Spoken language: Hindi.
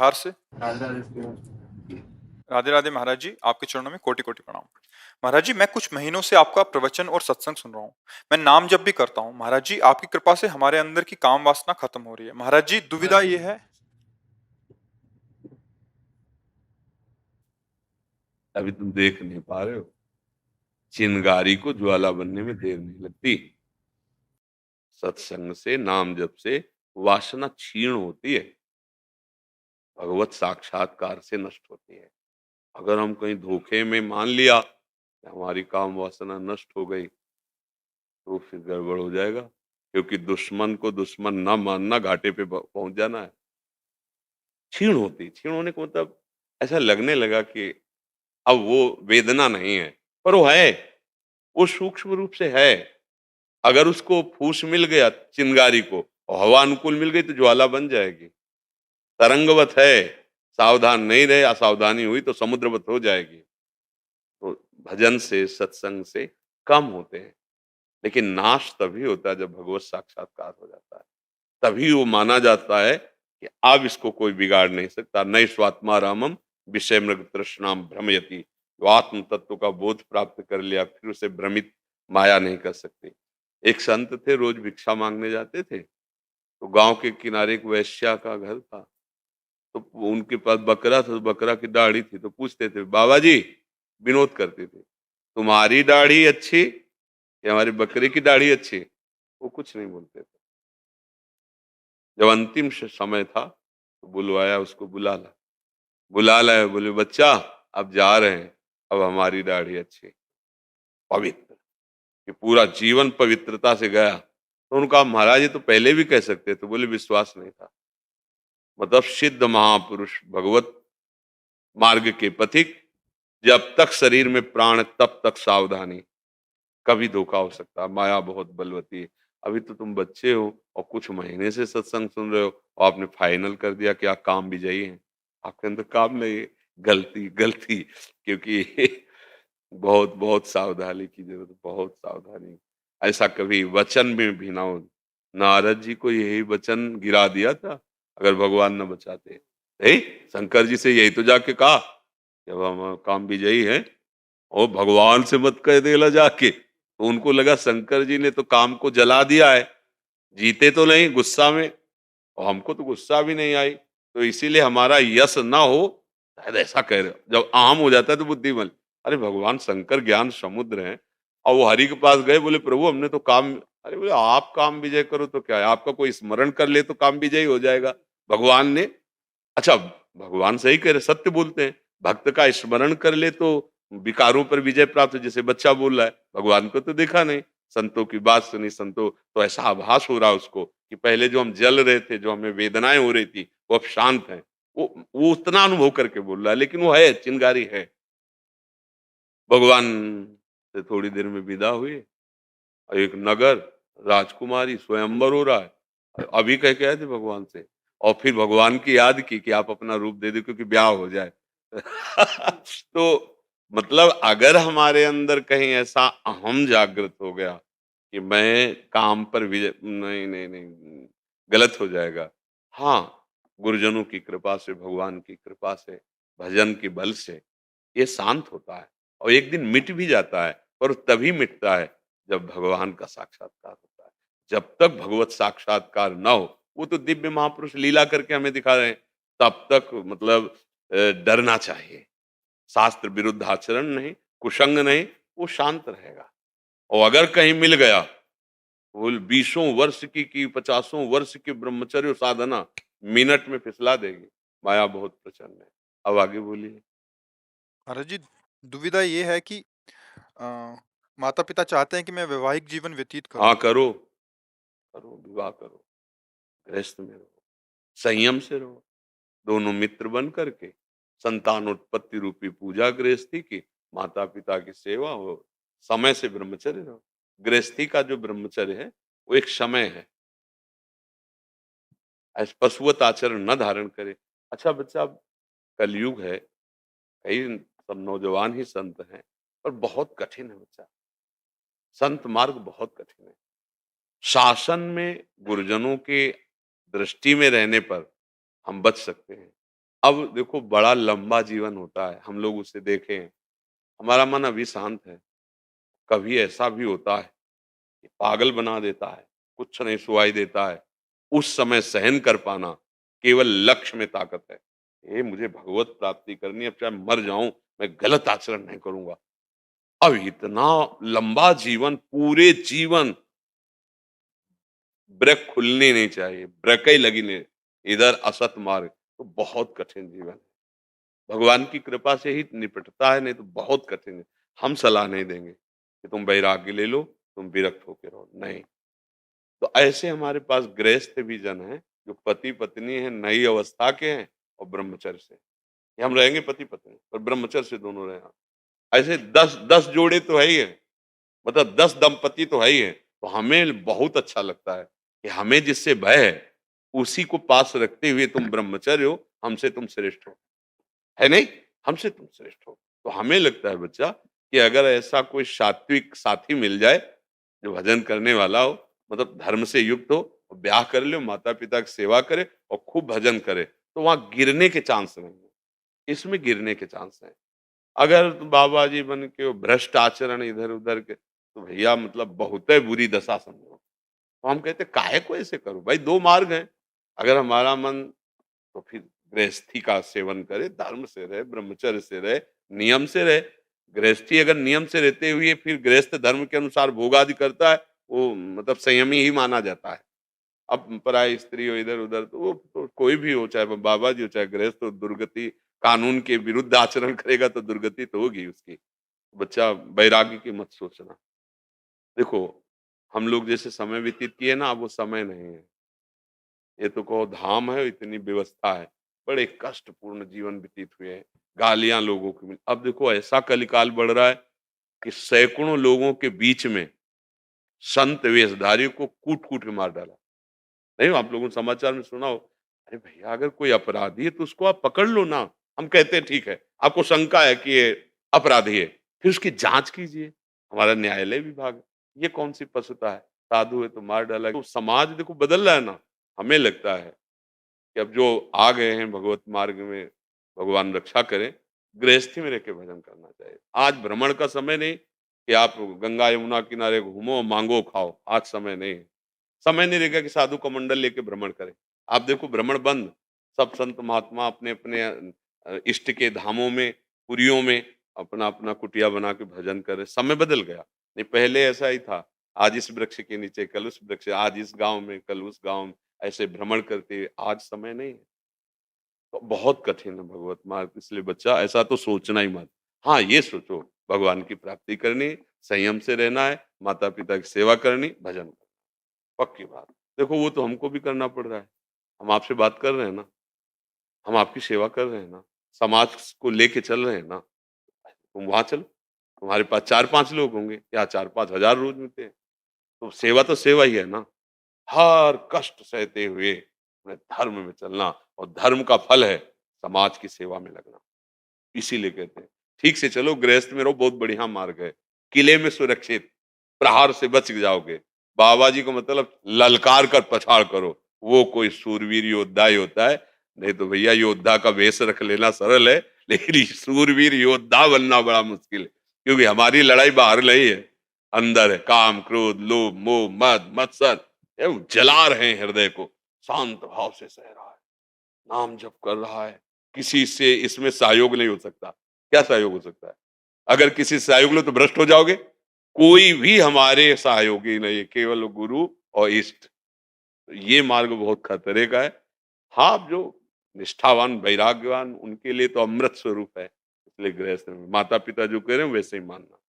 बिहार से। राधे राधे महाराज जी, आपके चरणों में कोटि कोटि प्रणाम। महाराज जी, मैं कुछ महीनों से आपका प्रवचन और सत्संग सुन रहा हूँ। मैं नाम जप भी करता हूँ। महाराज जी, आपकी कृपा से हमारे अंदर की काम वासना खत्म हो रही है। महाराज जी, दुविधा ये है। अभी तुम देख नहीं पा रहे हो, चिंगारी को ज्वाला बनने में देर नहीं लगती। सत्संग से, नाम जप से वासना क्षीण होती है, भगवत साक्षात्कार से नष्ट होती है। अगर हम कहीं धोखे में मान लिया कि हमारी काम वासना नष्ट हो गई, तो फिर गड़बड़ हो जाएगा, क्योंकि दुश्मन को दुश्मन ना मानना, घाटे पे पहुंच जाना है। क्षीण होती, क्षीण होने का मतलब ऐसा लगने लगा कि अब वो वेदना नहीं है, पर वो है, वो सूक्ष्म रूप से है। अगर उसको फूस मिल गया चिंगारी को और हवा अनुकूल मिल गई तो ज्वाला बन जाएगी। तरंगवत है, सावधान नहीं रहे, असावधानी हुई तो समुद्रवत हो जाएगी। तो भजन से, सत्संग से कम होते हैं, लेकिन नाश तभी होता है जब भगवत साक्षात्कार हो जाता है। तभी वो माना जाता है कि अब इसको कोई बिगाड़ नहीं सकता। नई स्वात्मा रामम विषय मृग तृष्णाम भ्रमयति। जो आत्म तत्व का बोध प्राप्त कर लिया, फिर उसे भ्रमित माया नहीं कर सकती। एक संत थे, रोज भिक्षा मांगने जाते थे। तो गांव के किनारे एक वैश्या का घर था, तो उनके पास बकरा था, तो बकरा की दाढ़ी थी। तो पूछते थे, बाबा जी, विनोद करते थे, तुम्हारी दाढ़ी अच्छी या हमारे बकरे की दाढ़ी अच्छी? वो कुछ नहीं बोलते थे। जब अंतिम समय था तो बुलवाया, उसको बुला ला, बुला लाया। बोले, बच्चा अब जा रहे हैं, अब हमारी दाढ़ी अच्छी, पवित्र, कि पूरा जीवन पवित्रता से गया। तो उनका, महाराज ये तो पहले भी कह सकते थे। बोले, विश्वास नहीं था। मतलब सिद्ध महापुरुष, भगवत मार्ग के पथिक, जब तक शरीर में प्राण तब तक सावधानी, कभी धोखा हो सकता है, माया बहुत बलवती है। अभी तो तुम बच्चे हो और कुछ महीने से सत्संग सुन रहे हो और आपने फाइनल कर दिया कि आप काम विजयी हैं। आपके अंदर काम नहीं है। गलती गलती, क्योंकि बहुत बहुत सावधानी की जरूरत है, बहुत सावधानी। ऐसा कभी वचन में भी ना हो। नारद जी को यही वचन गिरा दिया था अगर भगवान न बचाते। शंकर जी से यही तो जाके कहा, जब हम काम विजयी हैं और भगवान से मत कह देला जाके। तो उनको लगा शंकर जी ने तो काम को जला दिया है, जीते तो नहीं गुस्सा में, और हमको तो गुस्सा भी नहीं आई, तो इसीलिए हमारा यश ना हो, शायद ऐसा कह रहे हो। जब आम हो जाता है तो बुद्धिमान। अरे भगवान शंकर ज्ञान समुद्र हैं, और वो हरि के पास गए, बोले प्रभु हमने तो काम, अरे बोले आप काम विजय करो तो क्या है, आपका कोई स्मरण कर ले तो काम विजय हो जाएगा। भगवान ने, अच्छा, भगवान सही कह रहे, सत्य बोलते हैं। भक्त का स्मरण कर ले तो विकारों पर विजय प्राप्त, जैसे बच्चा बोल रहा है, भगवान को तो देखा नहीं, संतों की बात सुनी, संतों तो ऐसा आभास हो रहा उसको कि पहले जो हम जल रहे थे, जो हमें वेदनाएं हो रही थी, वो अब शांत है। वो उतना अनुभव करके बोल रहा है, लेकिन वो है, चिंगारी है। भगवान से थोड़ी देर में विदा हुए, और एक नगर, राजकुमारी, स्वयंवर हो रहा है, अभी कह के आए थे भगवान से, और फिर भगवान की याद की कि आप अपना रूप दे दो क्योंकि ब्याह हो जाए। तो मतलब अगर हमारे अंदर कहीं ऐसा अहम जागृत हो गया कि मैं काम पर विजय, नहीं नहीं नहीं, गलत हो जाएगा। हाँ, गुरुजनों की कृपा से, भगवान की कृपा से, भजन के बल से ये शांत होता है, और एक दिन मिट भी जाता है, पर तभी मिटता है जब भगवान का साक्षात्कार होता है। जब तक भगवत साक्षात्कार ना हो, वो तो दिव्य महापुरुष लीला करके हमें दिखा रहे हैं, तब तक मतलब डरना चाहिए। शास्त्र विरुद्ध आचरण नहीं, कुसंग नहीं, वो शांत रहेगा। और अगर कहीं मिल गया, वो 20 वर्ष की 50 वर्ष की ब्रह्मचर्य साधना मिनट में फिसला देगी। माया बहुत प्रचंड है। अब आगे बोलिए। महाराज जी, दुविधा ये है कि माता पिता चाहते हैं कि मैं वैवाहिक जीवन व्यतीत करूं। हाँ, करो, करो, विवाह करो, गृहस्थ में रहो, संयम से रहो, दोनों मित्र बन करके, संतानोत्पत्ति रूपी पूजा गृहस्थी की, माता पिता की सेवा हो, समय से ब्रह्मचर्य रहो। गृहस्थी का जो ब्रह्मचर्य है वो एक समय है, ऐसे पशुवत आचरण न धारण करे। अच्छा बच्चा, अब कलयुग है, कई सब नौजवान ही संत हैं, पर बहुत कठिन है बच्चा, संत मार्ग बहुत कठिन है। शासन में गुरुजनों के दृष्टि में रहने पर हम बच सकते हैं, अब देखो बड़ा लंबा जीवन होता है, हम लोग उसे देखें, हमारा मन अभी शांत है, कभी ऐसा भी होता है कि पागल बना देता है, कुछ नहीं सुनाई देता है, उस समय सहन कर पाना केवल लक्ष्य में ताकत है। ये मुझे भगवत प्राप्ति करनी है, अब चाहे मर जाऊँ, मैं गलत आचरण नहीं करूँगा। अब इतना लंबा जीवन, पूरे जीवन ब्रेक खुलनी नहीं चाहिए, ब्रेक ही लगी नहीं, इधर असत मार्ग, तो बहुत कठिन जीवन है। भगवान की कृपा से ही निपटता है, नहीं तो बहुत कठिन है। हम सलाह नहीं देंगे कि तुम वैराग्य ले लो, तुम विरक्त होके रहो, नहीं। तो ऐसे हमारे पास गृहस्थ भी जन हैं, जो पति-पत्नी हैं, नई अवस्था के हैं और ब्रह्मचर्य से। कि हम रहेंगे पति-पत्नी और ब्रह्मचर्य से दोनों रहे। ऐसे 10 जोड़े तो है ही है, मतलब 10 दंपति तो है ही है। तो हमें बहुत अच्छा लगता है कि हमें जिससे भय है, उसी को पास रखते हुए तुम ब्रह्मचर्य हो, हमसे तुम श्रेष्ठ हो। है नहीं? हमसे तुम श्रेष्ठ हो। तो हमें लगता है बच्चा कि अगर ऐसा कोई सात्विक साथी मिल जाए, जो भजन करने वाला हो, मतलब धर्म से युक्त हो, ब्याह कर ले, माता-पिता की सेवा करे और खूब भजन करे, तो वहाँ गिरने के चांस नहीं है। इसमें गिरने के चांस हैं। अगर बाबा जी बन के वो भ्रष्ट आचरण इधर-उधर के, तो भैया मतलब बहुत ही बुरी दशा समझो। तो हम कहते हैं काहे को ऐसे करूँ? भाई 2 मार्ग हैं। अगर हमारा मन तो फिर गृहस्थी का सेवन करे, धर्म से रहे, ब्रह्मचर्य से रहे, नियम से रहे। गृहस्थी अगर नियम से रहते हुए फिर गृहस्थ धर्म के अनुसार भोग आदि करता है, वो मतलब संयमी ही माना जाता है। अब पराई स्त्री हो इधर-उधर तो वो तो कोई भी हो, चाहे वो बाबा जी हो, चाहे गृहस्थ हो, दुर्गति कानून के विरुद्ध आचरण करेगा तो दुर्गति तो होगी उसकी। बच्चा वैराग्य की मत सोचना। देखो, हम लोग जैसे समय व्यतीत किए ना, अब वो समय नहीं है। ये तो कहो धाम है, इतनी व्यवस्था है। बड़े कष्टपूर्ण जीवन व्यतीत हुए हैं, गालियाँ लोगों की मिली। अब देखो ऐसा कलिकाल बढ़ रहा है कि सैकड़ों लोगों के बीच में संत वेशधारी को कूट-कूट के मार डाला। नहीं आप लोगों ने समाचार में सुना हो? अरे भैया अगर कोई अपराधी है तो उसको आप पकड़ लो ना। हम कहते हैं ठीक है, आपको शंका है कि ये अपराधी है, फिर उसकी जाँच कीजिए। हमारा न्यायालय विभाग है। ये कौन-सी पशुता है? साधु है तो मार डाला। तो समाज देखो बदल रहा है ना। हमें लगता है कि अब जो आ गए हैं भगवत मार्ग में, भगवान रक्षा करें, गृहस्थी में रह के भजन करना चाहिए। आज भ्रमण का समय नहीं कि आप गंगा यमुना किनारे घूमो, मांगो, खाओ, आज समय नहीं है। समय नहीं रहेगा कि साधु का मंडल लेके भ्रमण करें। आप देखो भ्रमण बंद, सब संत महात्मा अपने-अपने इष्ट के धामों में, पुरियों में अपना-अपना कुटिया बना के भजन कर रहे। समय बदल गया। नहीं पहले ऐसा ही था, आज इस वृक्ष के नीचे, कल उस वृक्ष, आज इस गाँव में, कल उस गाँव में, ऐसे भ्रमण करते, आज समय नहीं है। तो बहुत कठिन है भगवत मार्ग, इसलिए बच्चा ऐसा तो सोचना ही मत। हाँ, ये सोचो भगवान की प्राप्ति करनी, संयम से रहना है, माता-पिता की सेवा करनी, भजन करना, पक्की बात। देखो वो तो हमको भी करना पड़ रहा है। हम आपसे बात कर रहे हैं ना, हम आपकी सेवा कर रहे हैं ना, समाज को लेके चल रहे हैं ना, तुम वहाँ चलो, तुम्हारे पास 4-5 लोग होंगे या 4-5 हज़ार रोज़ मिलते हैं, तो सेवा तो सेवा ही है ना। हर कष्ट सहते हुए अपने धर्म में चलना और धर्म का फल है समाज की सेवा में लगना। इसीलिए कहते हैं, ठीक से चलो गृहस्थ में रहो बहुत बढ़िया मार्ग है। किले में सुरक्षित, प्रहार से बच जाओगे। बाबा जी को मतलब ललकार कर पछाड़ करो, वो कोई शूरवीर योद्धा ही होता है। नहीं तो भैया योद्धा का वेश रख लेना सरल है, लेकिन ये शूरवीर योद्धा बनना बड़ा मुश्किल है। क्योंकि हमारी लड़ाई बाहर नहीं है, अंदर है। काम, क्रोध, लोभ, मोह, मद, मत्सर ये जला रहे हैं हृदय को। शांत भाव से सह रहा है, नाम जप कर रहा है, किसी से इसमें सहयोग नहीं हो सकता। क्या सहयोग हो सकता है? अगर किसी से सहयोग लो तो भ्रष्ट हो जाओगे। कोई भी हमारे सहयोगी नहीं है, केवल गुरु और इष्ट। तो ये मार्ग बहुत खतरे का है। हाँ, अब जो निष्ठावान, वैराग्यवान उनके लिए तो अमृत स्वरूप है। इसलिए गृहस्थ में माता-पिता जो कह रहे हैं वैसे ही मानना।